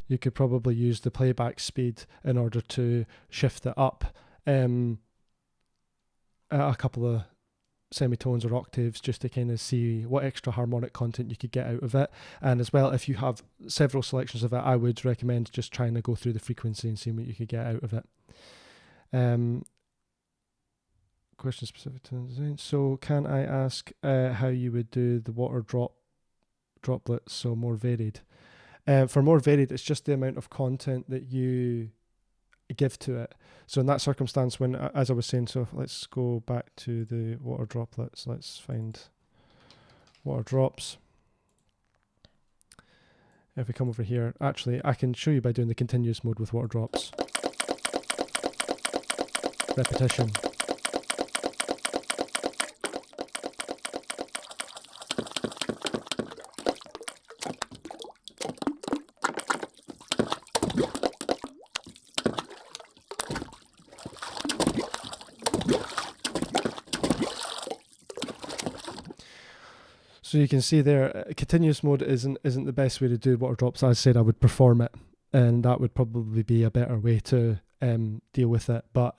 you could probably use the playback speed in order to shift it up a couple of semitones or octaves, just to kind of see what extra harmonic content you could get out of it. And as well, if you have several selections of it, I would recommend just trying to go through the frequency and seeing what you could get out of it. Question specific to design. So can I ask how you would do the water droplets so more varied? For more varied, it's just the amount of content that you give to it. So in that circumstance, when, as I was saying, so let's go back to the water droplets. Let's find water drops. If we come over here, actually, I can show you by doing the continuous mode with water drops. Repetition. So you can see there, continuous mode isn't the best way to do water drops. As I said, I would perform it, and that would probably be a better way to deal with it. But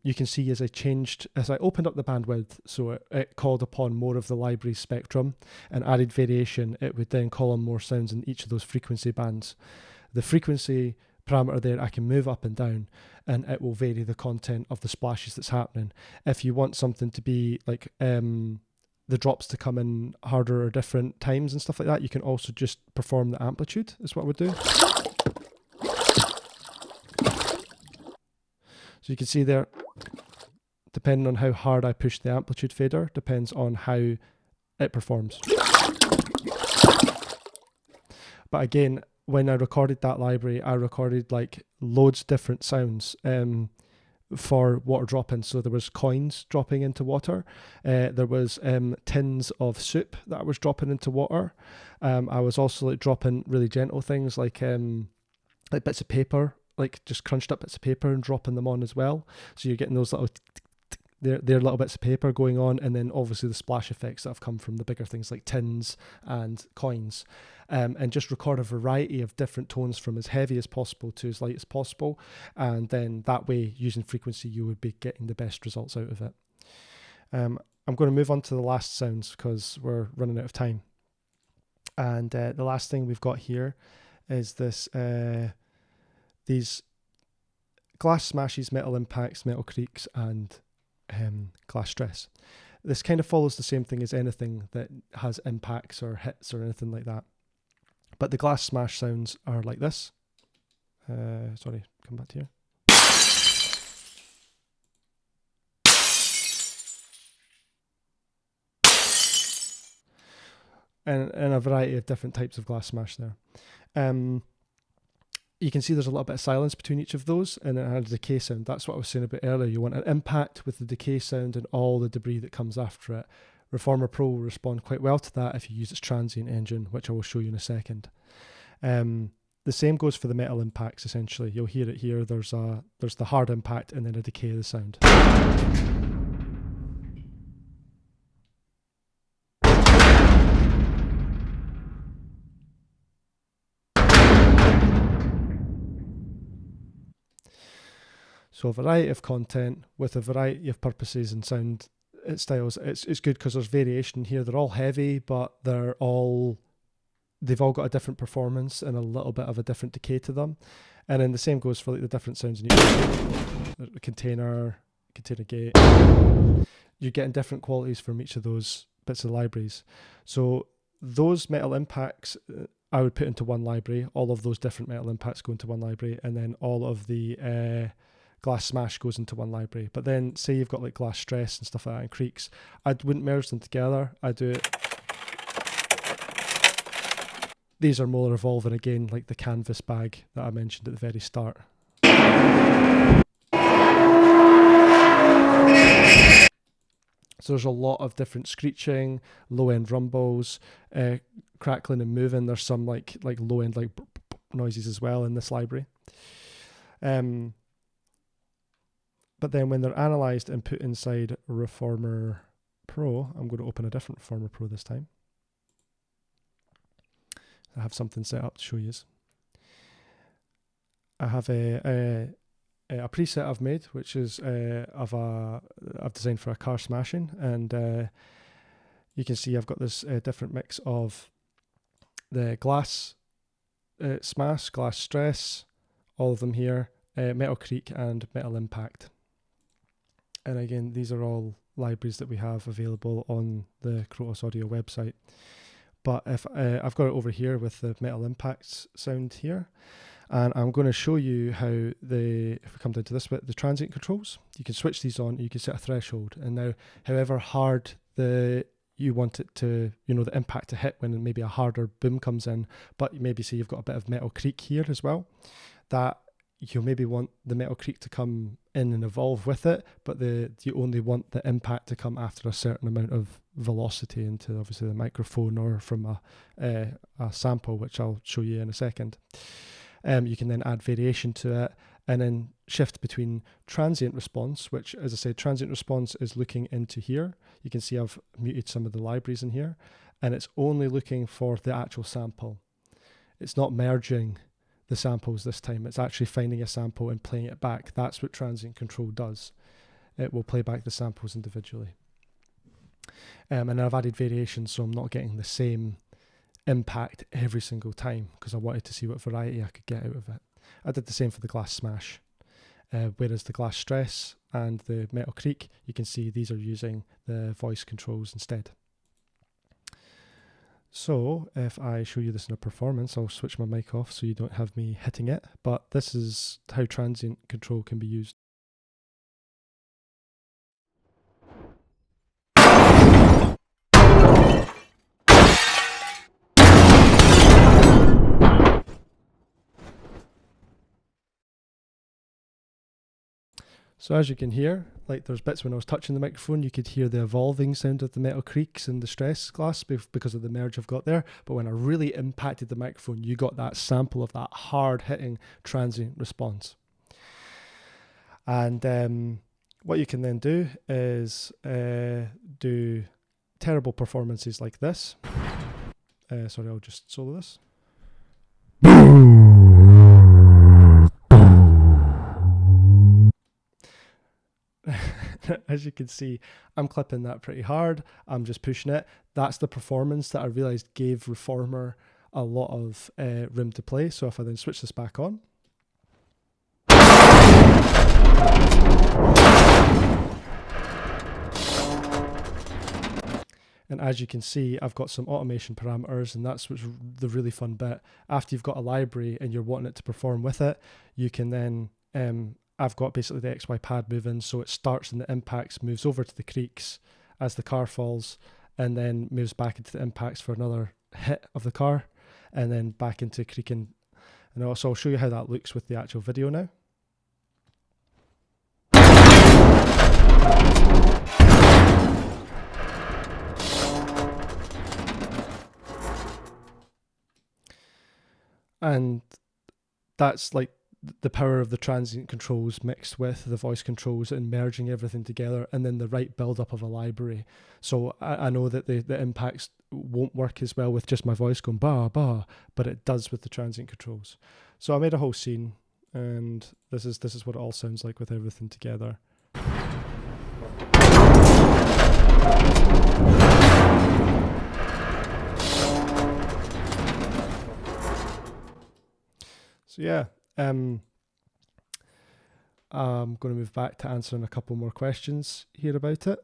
you can see as I opened up the bandwidth, so it called upon more of the library spectrum and added variation, it would then call on more sounds in each of those frequency bands. The frequency parameter there, I can move up and down, and it will vary the content of the splashes that's happening. If you want something to be like the drops to come in harder or different times and stuff like that, you can also just perform the amplitude, is what I would do. So you can see there, depending on how hard I push the amplitude fader, depends on how it performs. But again, when I recorded that library, I recorded like loads of different sounds for water drop-in. So there was coins dropping into water. There was tins of soup that I was dropping into water. I was also like dropping really gentle things like bits of paper, like just crunched up bits of paper and dropping them on as well. So you're getting those little they're little bits of paper going on, and then obviously the splash effects that have come from the bigger things like tins and coins, and just record a variety of different tones from as heavy as possible to as light as possible, and then that way, using frequency, you would be getting the best results out of it. I'm going to move on to the last sounds because we're running out of time, and the last thing we've got here is this these glass smashes, metal impacts, metal creaks, and glass stress. This kind of follows the same thing as anything that has impacts or hits or anything like that. But the glass smash sounds are like this. Sorry, come back to here. And a variety of different types of glass smash there. You can see there's a little bit of silence between each of those, and it has a decay sound. That's what I was saying about earlier. You want an impact with the decay sound and all the debris that comes after it. Reformer Pro will respond quite well to that if you use its transient engine, which I will show you in a second. The same goes for the metal impacts, essentially. You'll hear it here. There's the hard impact and then a decay of the sound. So a variety of content with a variety of purposes and sound styles. It's good because there's variation here. They're all heavy, but they've all got a different performance and a little bit of a different decay to them. And then the same goes for like the different sounds in each container gate. You're getting different qualities from each of those bits of libraries. So those metal impacts I would put into one library. All of those different metal impacts go into one library, and then all of the glass smash goes into one library. But then say you've got like glass stress and stuff like that and creaks, I wouldn't merge them together. I do it. These are more evolving again, like the canvas bag that I mentioned at the very start. So there's a lot of different screeching, low end rumbles, crackling and moving. There's some like low end like noises as well in this library. But then when they're analysed and put inside Reformer Pro, I'm going to open a different Reformer Pro this time. I have something set up to show you. I have a preset I've made, which is I've designed for a car smashing, and you can see I've got this different mix of the glass smash, glass stress, all of them here, metal creak and metal impact. And again, these are all libraries that we have available on the Krotos Audio website. But if I've got it over here with the metal impacts sound here, and I'm going to show you how if we come down to this bit, the transient controls, you can switch these on, you can set a threshold, and now however hard you want it to, the impact to hit when maybe a harder boom comes in, but maybe say you've got a bit of metal creak here as well, that you maybe want the metal creak to come in and evolve with it, but you only want the impact to come after a certain amount of velocity into obviously the microphone or from a sample, which I'll show you in a second. You can then add variation to it and then shift between transient response, which, as I said, transient response is looking into here. You can see I've muted some of the libraries in here, and it's only looking for the actual sample. It's not merging the samples this time. It's actually finding a sample and playing it back. That's what transient control does. It will play back the samples individually. And I've added variations, so I'm not getting the same impact every single time because I wanted to see what variety I could get out of it. I did the same for the glass smash, whereas the glass stress and the metal creak, you can see these are using the voice controls instead. So if I show you this in a performance, I'll switch my mic off so you don't have me hitting it, but this is how transient control can be used. So as you can hear, like there's bits when I was touching the microphone, you could hear the evolving sound of the metal creaks and the stress glass because of the merge I've got there. But when I really impacted the microphone, you got that sample of that hard hitting transient response. And what you can then do is do terrible performances like this. Sorry, I'll just solo this. As you can see, I'm clipping that pretty hard. I'm just pushing it. That's the performance that I realized gave Reformer a lot of room to play. So if I then switch this back on, And as you can see, I've got some automation parameters, and that's what's the really fun bit. After you've got a library and you're wanting it to perform with it, you can then, I've got basically the XY pad moving, so it starts in the impacts, moves over to the creaks as the car falls, and then moves back into the impacts for another hit of the car, and then back into creaking. And also I'll show you how that looks with the actual video now. And that's like the power of the transient controls mixed with the voice controls and merging everything together, and then the right build-up of a library. So I know that the impacts won't work as well with just my voice going ba ba, but it does with the transient controls. So I made a whole scene, and this is what it all sounds like with everything together. So yeah, I'm going to move back to answering a couple more questions here about it.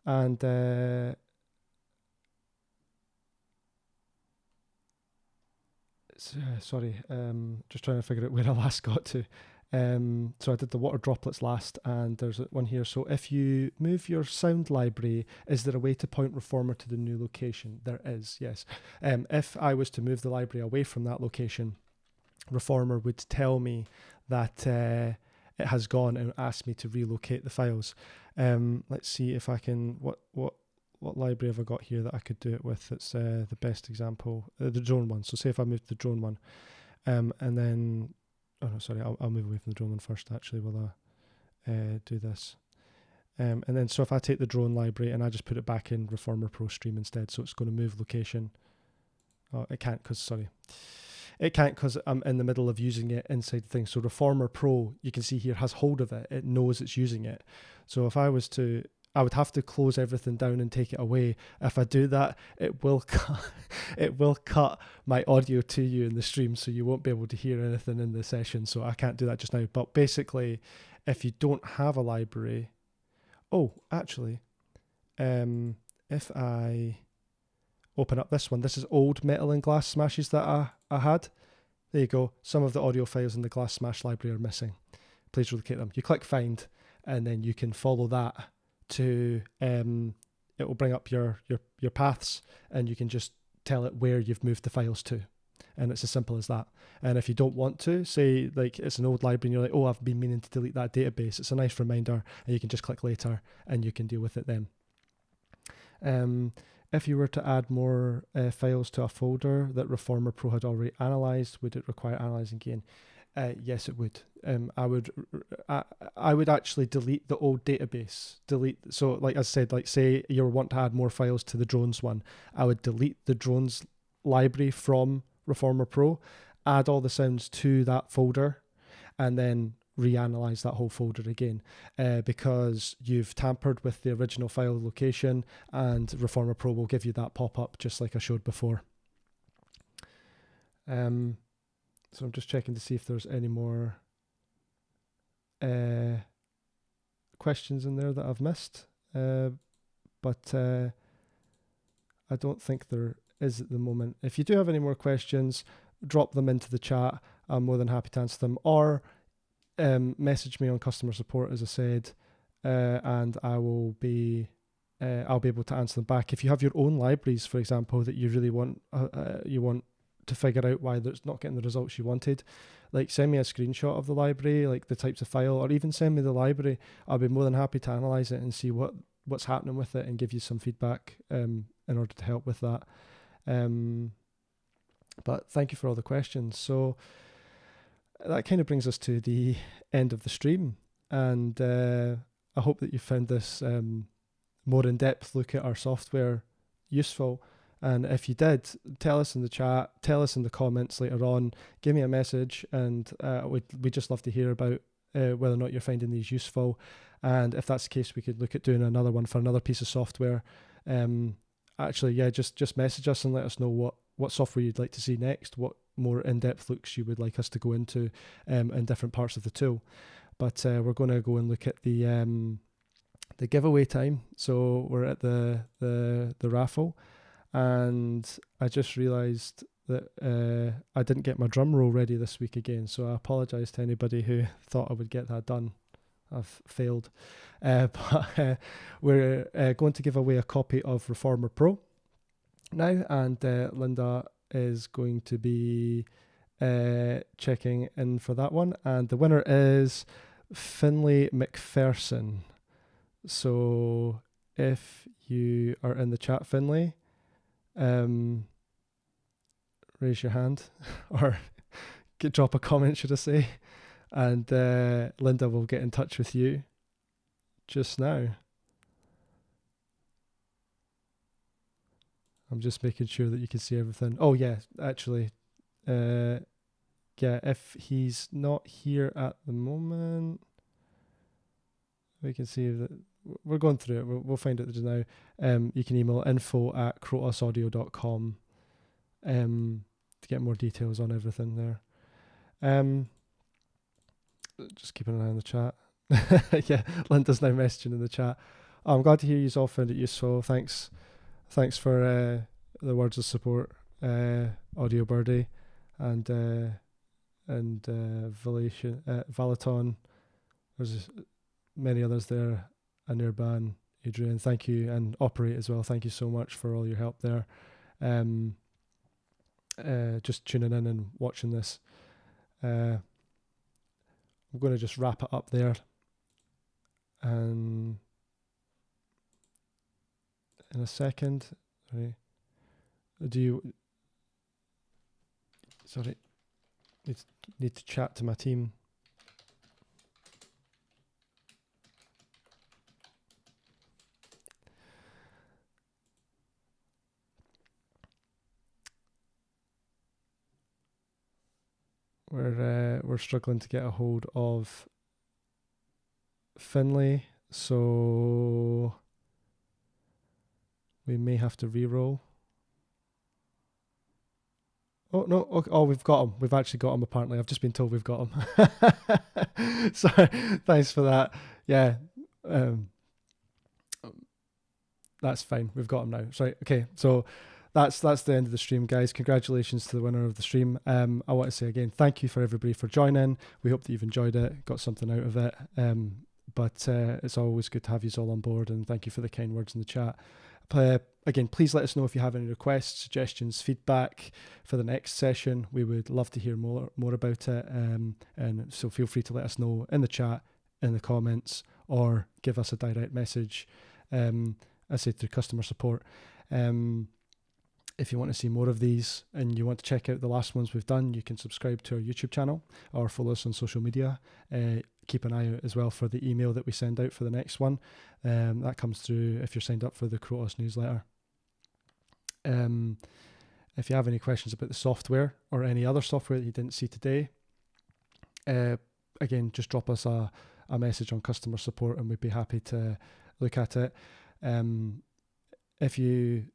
And sorry, just trying to figure out where I last got to. So I did the water droplets last, and there's one here. So if you move your sound library, is there a way to point Reformer to the new location? There is, yes. If I was to move the library away from that location, Reformer would tell me that it has gone and ask me to relocate the files. Let's see if I can, what library have I got here that I could do it with? That's the best example, the drone one. So say if I move to the drone one, and then, oh no, sorry, I'll move away from the drone one first actually while I do this. And then, so if I take the drone library and I just put it back in Reformer Pro Stream instead, so it's going to move location. Oh, it can't because I'm in the middle of using it inside the thing. So Reformer Pro, you can see here, has hold of it. It knows it's using it. So if I was to, I would have to close everything down and take it away. If I do that, it will cut my audio to you in the stream, so you won't be able to hear anything in the session. So I can't do that just now. But basically, if you don't have a library, oh, actually, if I open up this one, this is old metal and glass smashes that I had. There you go. Some of the audio files in the glass smash library are missing. Please relocate them. You click find, and then you can follow that to, it will bring up your paths, and you can just tell it where you've moved the files to. And it's as simple as that. And if you don't want to, say like it's an old library and you're like, oh, I've been meaning to delete that database, it's a nice reminder, and you can just click later and you can deal with it then. If you were to add more files to a folder that Reformer Pro had already analysed, would it require analysing again? Yes, it would. I would actually delete the old database. So like I said, like say you want to add more files to the drones one, I would delete the drones library from Reformer Pro, add all the sounds to that folder, and then reanalyze that whole folder again, because you've tampered with the original file location, and Reformer Pro will give you that pop-up just like I showed before. So I'm just checking to see if there's any more questions in there that I've missed, but I don't think there is at the moment. If you do have any more questions, drop them into the chat. I'm more than happy to answer them, or message me on customer support, as I said, and I will be I'll be able to answer them back. If you have your own libraries, for example, that you really want to figure out why it's not getting the results you wanted, like send me a screenshot of the library, like the types of file, or even send me the library. I'll be more than happy to analyze it and see what's happening with it and give you some feedback in order to help with that. But thank you for all the questions. So that kind of brings us to the end of the stream, and I hope that you found this more in-depth look at our software useful. And if you did, tell us in the chat, tell us in the comments later on, give me a message, and we'd just love to hear about whether or not you're finding these useful. And if that's the case, we could look at doing another one for another piece of software. Actually, yeah, just message us and let us know what software you'd like to see next, what more in-depth looks you would like us to go into in different parts of the tool. But we're going to go and look at the the giveaway time. So we're at the raffle, and I just realised that I didn't get my drum roll ready this week again. So I apologise to anybody who thought I would get that done. I've failed. But we're going to give away a copy of Reformer Pro now, and Linda is going to be checking in for that one. And the winner is Finlay McPherson. So if you are in the chat, Finlay, raise your hand or drop a comment, should I say, and Linda will get in touch with you just now. I'm just making sure that you can see everything. Oh yeah, actually, yeah, if he's not here at the moment, we can see that we're going through it. We'll find it just now. You can email info@krotosaudio.com to get more details on everything there. Just keeping an eye on the chat. Yeah, Linda's now messaging in the chat. Oh, I'm glad to hear you all found it useful. Thanks for the words of support, Audio Birdie, and Valaton. There's many others there. Anirban, Adrian, thank you, and Operate as well. Thank you so much for all your help there. Just tuning in and watching this. I'm going to just wrap it up there, and in a second, sorry, need to chat to my team. We're struggling to get a hold of Finlay, so we may have to re-roll. Oh no! Okay, oh, we've got him. We've actually got him. Apparently, I've just been told we've got him. So thanks for that. Yeah, that's fine. We've got him now. Sorry. Okay. So that's the end of the stream, guys. Congratulations to the winner of the stream. I want to say again, thank you for everybody for joining. We hope that you've enjoyed it, got something out of it. But it's always good to have you all on board, and thank you for the kind words in the chat. Again, please let us know if you have any requests, suggestions, feedback for the next session. We would love to hear more about it, and so feel free to let us know in the chat, in the comments, or give us a direct message. I say through customer support. If you want to see more of these and you want to check out the last ones we've done, you can subscribe to our YouTube channel or follow us on social media. Keep an eye out as well for the email that we send out for the next one. That comes through if you're signed up for the Krotos newsletter. If you have any questions about the software or any other software that you didn't see today, again, just drop us a message on customer support and we'd be happy to look at it. If you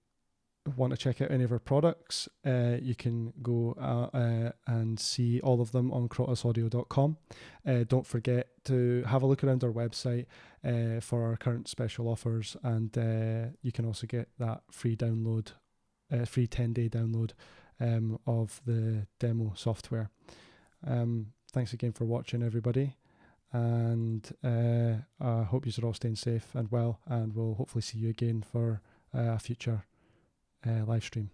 want to check out any of our products, you can go and see all of them on krotosaudio.com. Don't forget to have a look around our website for our current special offers, and you can also get that free download, free 10-day download of the demo software. Thanks again for watching, everybody, and I hope you're all staying safe and well, and we'll hopefully see you again for a future live stream.